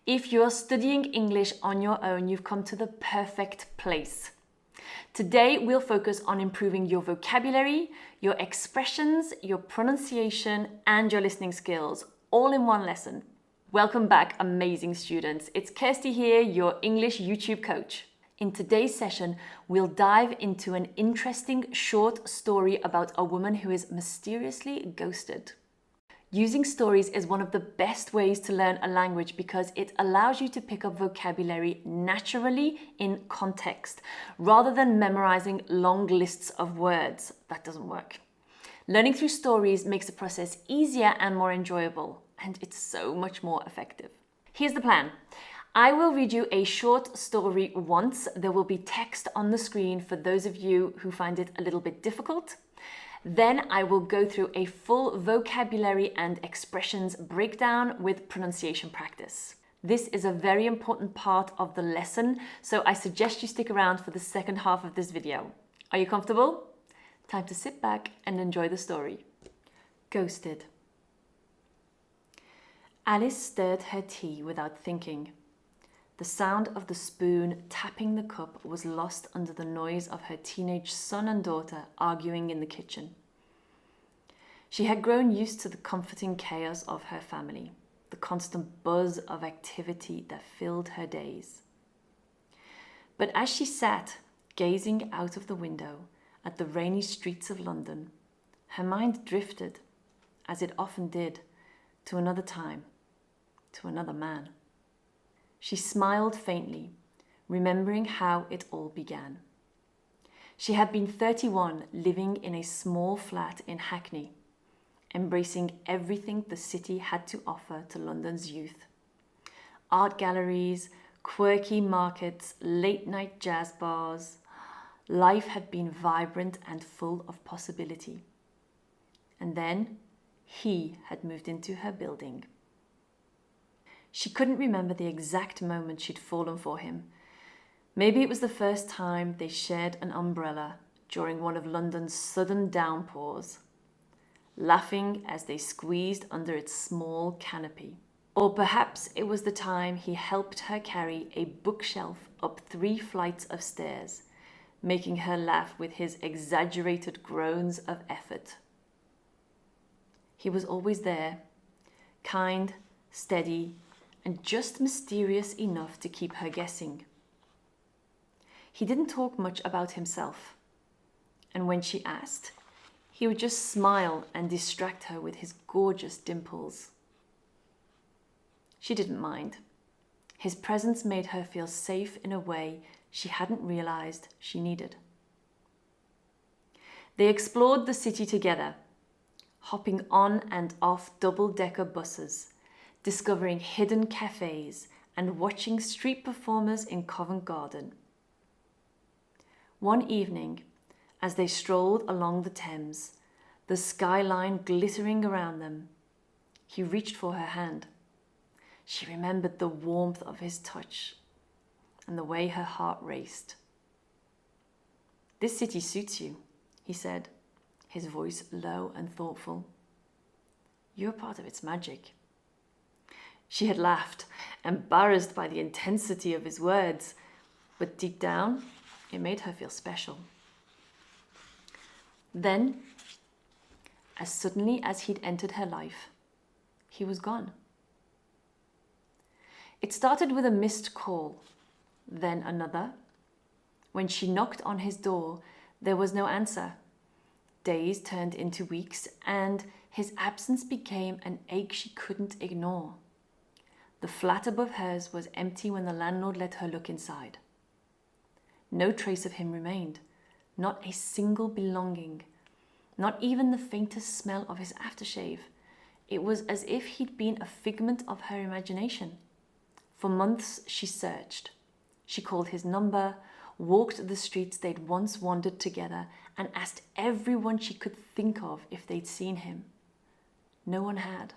If you're studying English on your own, you've come to the perfect place. Today, we'll focus on improving your vocabulary, your expressions, your pronunciation, and your listening skills, all in one lesson. Welcome back, amazing students. It's Kirsty here, your English YouTube coach. In today's session, we'll dive into an interesting short story about a woman who is mysteriously ghosted. Using stories is one of the best ways to learn a language because it allows you to pick up vocabulary naturally in context, rather than memorizing long lists of words. That doesn't work. Learning through stories makes the process easier and more enjoyable, and it's so much more effective. Here's the plan. I will read you a short story once. There will be text on the screen for those of you who find it a little bit difficult. Then I will go through a full vocabulary and expressions breakdown with pronunciation practice. This is a very important part of the lesson, so I suggest you stick around for the second half of this video. Are you comfortable? Time to sit back and enjoy the story. Ghosted. Alice stirred her tea without thinking. The sound of the spoon tapping the cup was lost under the noise of her teenage son and daughter arguing in the kitchen. She had grown used to the comforting chaos of her family, the constant buzz of activity that filled her days. But as she sat, gazing out of the window at the rainy streets of London, her mind drifted, as it often did, to another time, to another man. She smiled faintly, remembering how it all began. She had been 31, living in a small flat in Hackney, embracing everything the city had to offer to London's youth. Art galleries, quirky markets, late-night jazz bars. Life had been vibrant and full of possibility. And then he had moved into her building. She couldn't remember the exact moment she'd fallen for him. Maybe it was the first time they shared an umbrella during one of London's sudden downpours, laughing as they squeezed under its small canopy. Or perhaps it was the time he helped her carry a bookshelf up 3 flights of stairs, making her laugh with his exaggerated groans of effort. He was always there, kind, steady, and just mysterious enough to keep her guessing. He didn't talk much about himself, and when she asked, he would just smile and distract her with his gorgeous dimples. She didn't mind. His presence made her feel safe in a way she hadn't realized she needed. They explored the city together, hopping on and off double-decker buses, discovering hidden cafes and watching street performers in Covent Garden. One evening, as they strolled along the Thames, the skyline glittering around them, he reached for her hand. She remembered the warmth of his touch and the way her heart raced. "This city suits you," he said, his voice low and thoughtful. "You're part of its magic." She had laughed, embarrassed by the intensity of his words, but deep down, it made her feel special. Then, as suddenly as he'd entered her life, he was gone. It started with a missed call, then another. When she knocked on his door, there was no answer. Days turned into weeks, and his absence became an ache she couldn't ignore. The flat above hers was empty when the landlord let her look inside. No trace of him remained, not a single belonging, not even the faintest smell of his aftershave. It was as if he'd been a figment of her imagination. For months she searched. She called his number, walked the streets they'd once wandered together, and asked everyone she could think of if they'd seen him. No one had.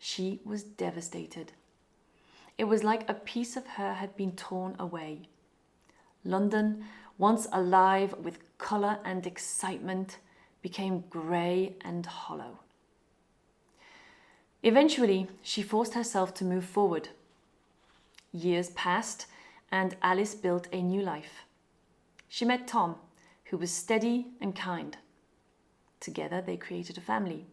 She was devastated. It was like a piece of her had been torn away. London, once alive with colour and excitement, became grey and hollow. Eventually, she forced herself to move forward. Years passed, and Alice built a new life. She met Tom, who was steady and kind. Together, they created a family.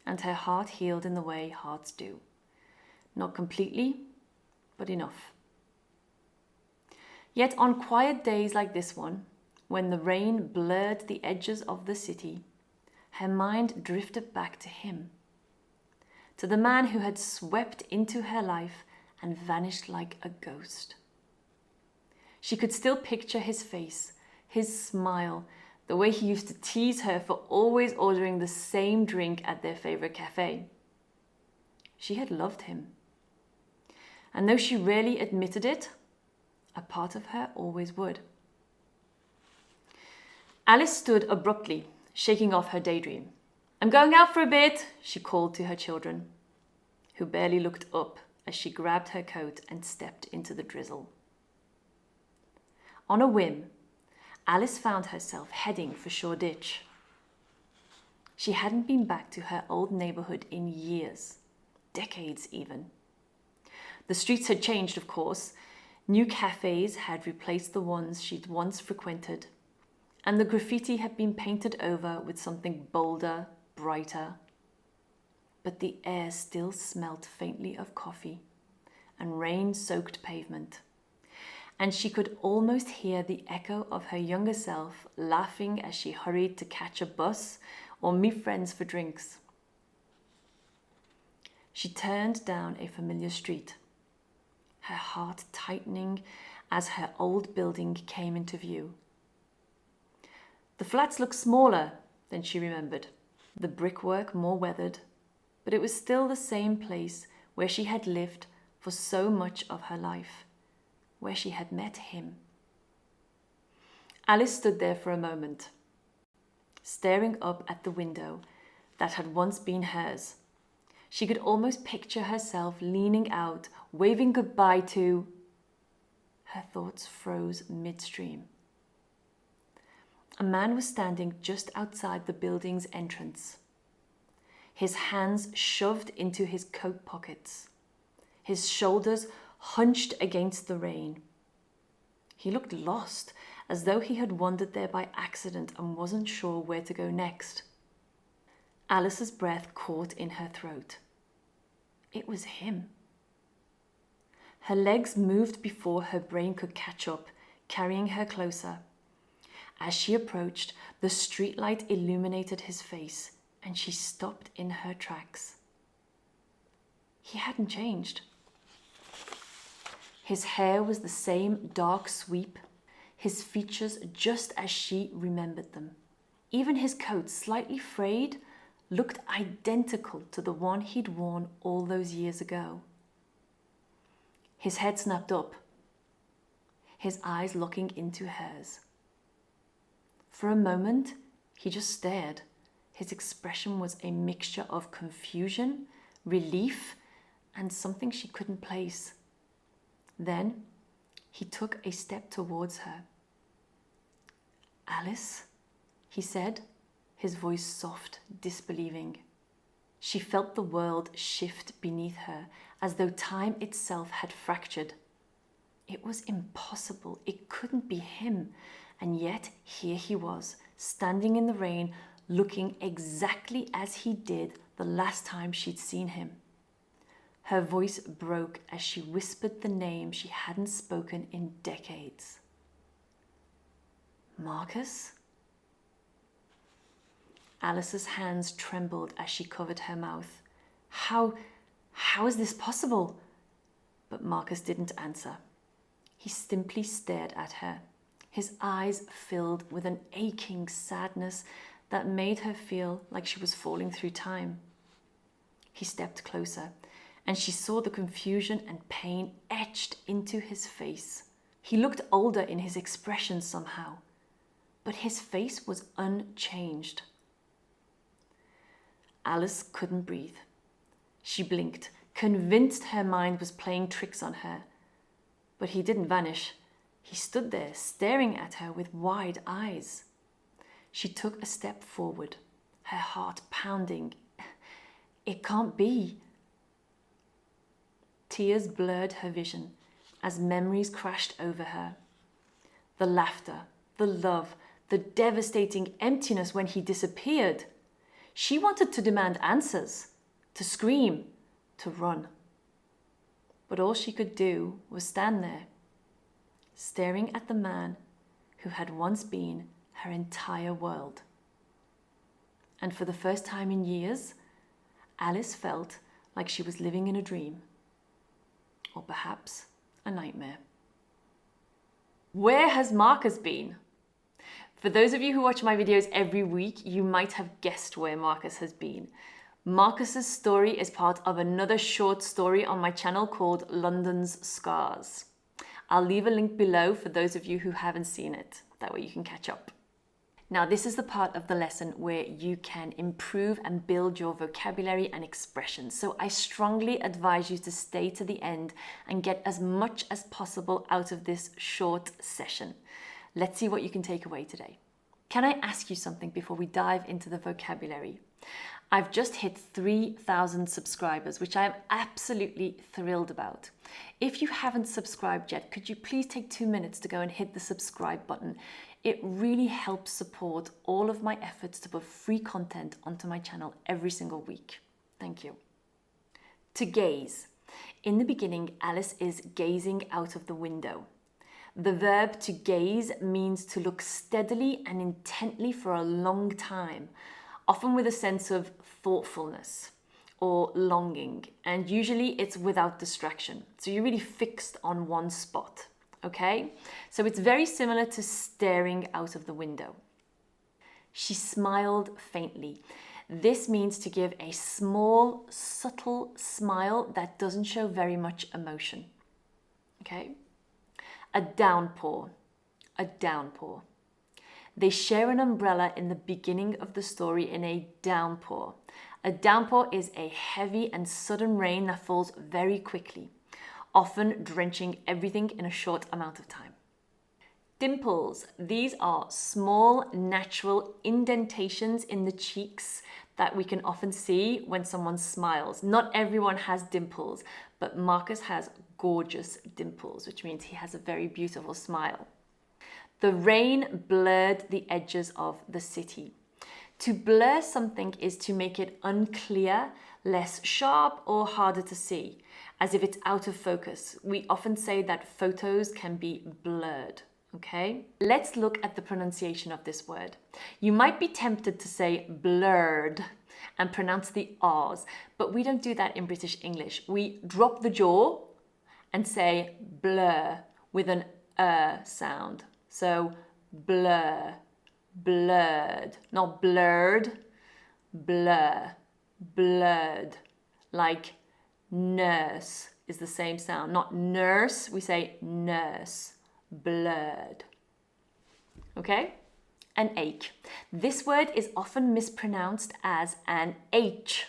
And her heart healed in the way hearts do. Not completely, but enough. Yet on quiet days like this one, when the rain blurred the edges of the city, her mind drifted back to him, to the man who had swept into her life and vanished like a ghost. She could still picture his face, his smile, the way he used to tease her for always ordering the same drink at their favorite cafe. She had loved him. And though she rarely admitted it, a part of her always would. Alice stood abruptly, shaking off her daydream. "I'm going out for a bit," she called to her children, who barely looked up as she grabbed her coat and stepped into the drizzle. On a whim, Alice found herself heading for Shoreditch. She hadn't been back to her old neighbourhood in years, decades even. The streets had changed, of course. New cafes had replaced the ones she'd once frequented, and the graffiti had been painted over with something bolder, brighter. But the air still smelt faintly of coffee and rain-soaked pavement, and she could almost hear the echo of her younger self laughing as she hurried to catch a bus or meet friends for drinks. She turned down a familiar street, her heart tightening as her old building came into view. The flats looked smaller than she remembered, the brickwork more weathered, but it was still the same place where she had lived for so much of her life, where she had met him. Alice stood there for a moment, staring up at the window that had once been hers. She could almost picture herself leaning out, waving goodbye to... Her thoughts froze midstream. A man was standing just outside the building's entrance, his hands shoved into his coat pockets, his shoulders hunched against the rain. He looked lost, as though he had wandered there by accident and wasn't sure where to go next. Alice's breath caught in her throat. It was him. Her legs moved before her brain could catch up, carrying her closer. As she approached, the streetlight illuminated his face, and she stopped in her tracks. He hadn't changed. His hair was the same dark sweep, his features just as she remembered them. Even his coat, slightly frayed, looked identical to the one he'd worn all those years ago. His head snapped up, his eyes looking into hers. For a moment, he just stared. His expression was a mixture of confusion, relief, and something she couldn't place. Then he took a step towards her. "Alice," he said, his voice soft, disbelieving. She felt the world shift beneath her, as though time itself had fractured. It was impossible. It couldn't be him. And yet here he was, standing in the rain, looking exactly as he did the last time she'd seen him. Her voice broke as she whispered the name she hadn't spoken in decades. "Marcus?" Alice's hands trembled as she covered her mouth. How is this possible? But Marcus didn't answer. He simply stared at her, his eyes filled with an aching sadness that made her feel like she was falling through time. He stepped closer, and she saw the confusion and pain etched into his face. He looked older in his expression somehow, but his face was unchanged. Alice couldn't breathe. She blinked, convinced her mind was playing tricks on her. But he didn't vanish. He stood there, staring at her with wide eyes. She took a step forward, her heart pounding. It can't be. Tears blurred her vision as memories crashed over her. The laughter, the love, the devastating emptiness when he disappeared. She wanted to demand answers, to scream, to run. But all she could do was stand there, staring at the man who had once been her entire world. And for the first time in years, Alice felt like she was living in a dream, or perhaps a nightmare. Where has Marcus been? For those of you who watch my videos every week, you might have guessed where Marcus has been. Marcus's story is part of another short story on my channel called London's Scars. I'll leave a link below for those of you who haven't seen it. That way you can catch up. Now, this is the part of the lesson where you can improve and build your vocabulary and expressions. So I strongly advise you to stay to the end and get as much as possible out of this short session. Let's see what you can take away today. Can I ask you something before we dive into the vocabulary? I've just hit 3,000 subscribers, which I am absolutely thrilled about. If you haven't subscribed yet, could you please take 2 minutes to go and hit the subscribe button? It really helps support all of my efforts to put free content onto my channel every single week. Thank you. To gaze. In the beginning, Alice is gazing out of the window. The verb to gaze means to look steadily and intently for a long time, often with a sense of thoughtfulness or longing, and usually it's without distraction. So you're really fixed on one spot, okay? So it's very similar to staring out of the window. She smiled faintly. This means to give a small, subtle smile that doesn't show very much emotion, okay? A downpour, a downpour. They share an umbrella in the beginning of the story in a downpour. A downpour is a heavy and sudden rain that falls very quickly, often drenching everything in a short amount of time. Dimples. These are small, natural indentations in the cheeks that we can often see when someone smiles. Not everyone has dimples, but Marcus has gorgeous dimples, which means he has a very beautiful smile. The rain blurred the edges of the city. To blur something is to make it unclear, less sharp, or harder to see, as if it's out of focus. We often say that photos can be blurred, okay? Let's look at the pronunciation of this word. You might be tempted to say blurred and pronounce the R's, but we don't do that in British English. We drop the jaw and say blur with an sound. So blur, blurred, not blurred, blur, blurred. Like nurse is the same sound, not nurse, we say nurse, blurred. Okay? An ache. This word is often mispronounced as an H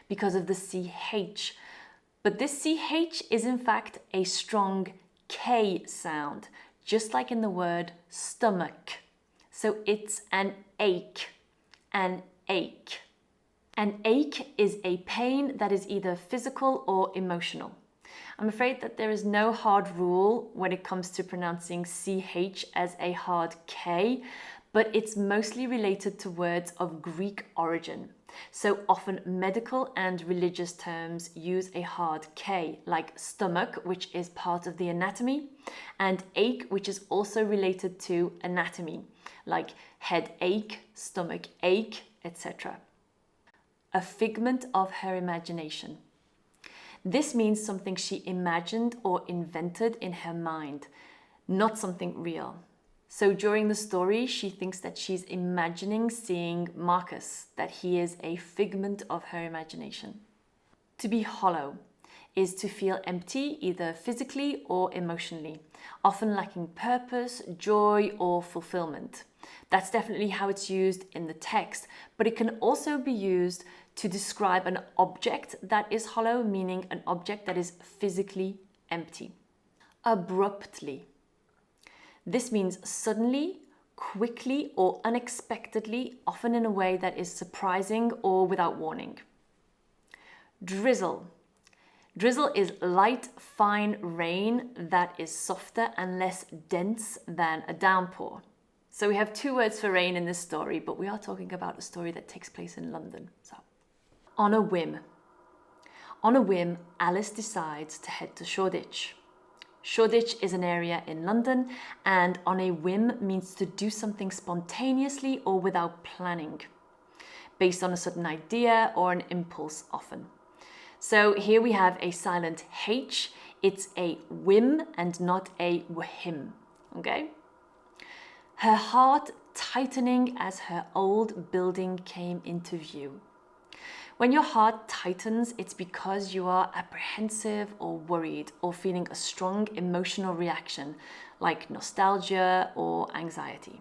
because of the CH. But this CH is in fact a strong K sound, just like in the word stomach. So it's an ache, an ache. An ache is a pain that is either physical or emotional. I'm afraid that there is no hard rule when it comes to pronouncing CH as a hard K, but it's mostly related to words of Greek origin. So often medical and religious terms use a hard K, like stomach, which is part of the anatomy, and ache, which is also related to anatomy, like headache, stomach ache, etc. A figment of her imagination. This means something she imagined or invented in her mind, not something real. So during the story, she thinks that she's imagining seeing Marcus, that he is a figment of her imagination. To be hollow is to feel empty, either physically or emotionally, often lacking purpose, joy, or fulfillment. That's definitely how it's used in the text, but it can also be used to describe an object that is hollow, meaning an object that is physically empty. Abruptly. This means suddenly, quickly, or unexpectedly, often in a way that is surprising or without warning. Drizzle. Drizzle is light, fine rain that is softer and less dense than a downpour. So we have two words for rain in this story, but we are talking about a story that takes place in London. So, on a whim. On a whim, Alice decides to head to Shoreditch. Shoreditch is an area in London, and on a whim means to do something spontaneously or without planning, based on a sudden idea or an impulse often. So here we have a silent H. It's a whim and not a whim, okay? Her heart tightening as her old building came into view. When your heart tightens, it's because you are apprehensive or worried or feeling a strong emotional reaction like nostalgia or anxiety.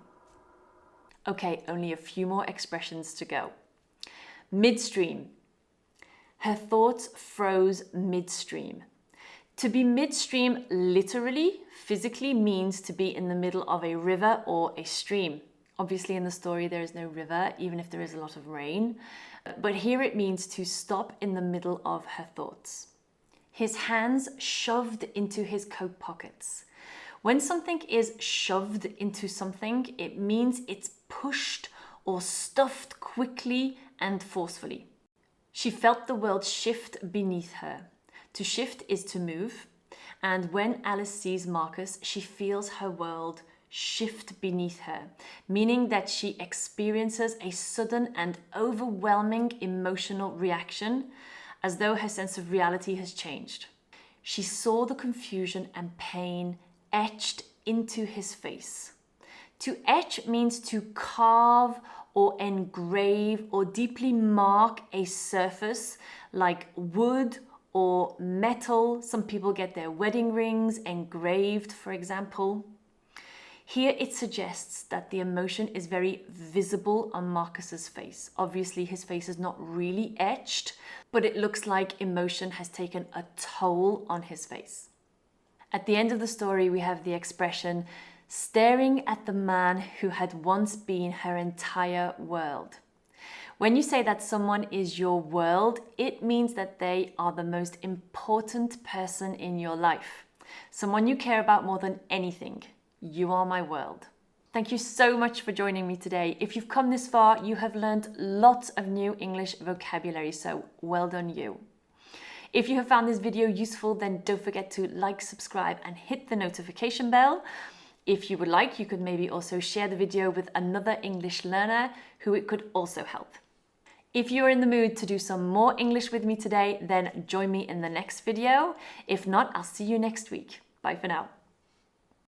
Okay, only a few more expressions to go. Midstream. Her thoughts froze midstream. To be midstream literally, physically means to be in the middle of a river or a stream. Obviously in the story there is no river, even if there is a lot of rain. But here it means to stop in the middle of her thoughts. His hands shoved into his coat pockets. When something is shoved into something, it means it's pushed or stuffed quickly and forcefully. She felt the world shift beneath her. To shift is to move, and when Alice sees Marcus, she feels her world shift beneath her, meaning that she experiences a sudden and overwhelming emotional reaction, as though her sense of reality has changed. She saw the confusion and pain etched into his face. To etch means to carve or engrave or deeply mark a surface like wood or metal. Some people get their wedding rings engraved, for example. Here it suggests that the emotion is very visible on Marcus's face. Obviously his face is not really etched, but it looks like emotion has taken a toll on his face. At the end of the story, we have the expression, staring at the man who had once been her entire world. When you say that someone is your world, it means that they are the most important person in your life. Someone you care about more than anything. You are my world. Thank you so much for joining me today. If you've come this far, you have learned lots of new English vocabulary, so well done you. If you have found this video useful, then don't forget to like, subscribe and hit the notification bell. If you would like, you could maybe also share the video with another English learner who it could also help. If you're in the mood to do some more English with me today, then join me in the next video. If not, I'll see you next week. Bye for now.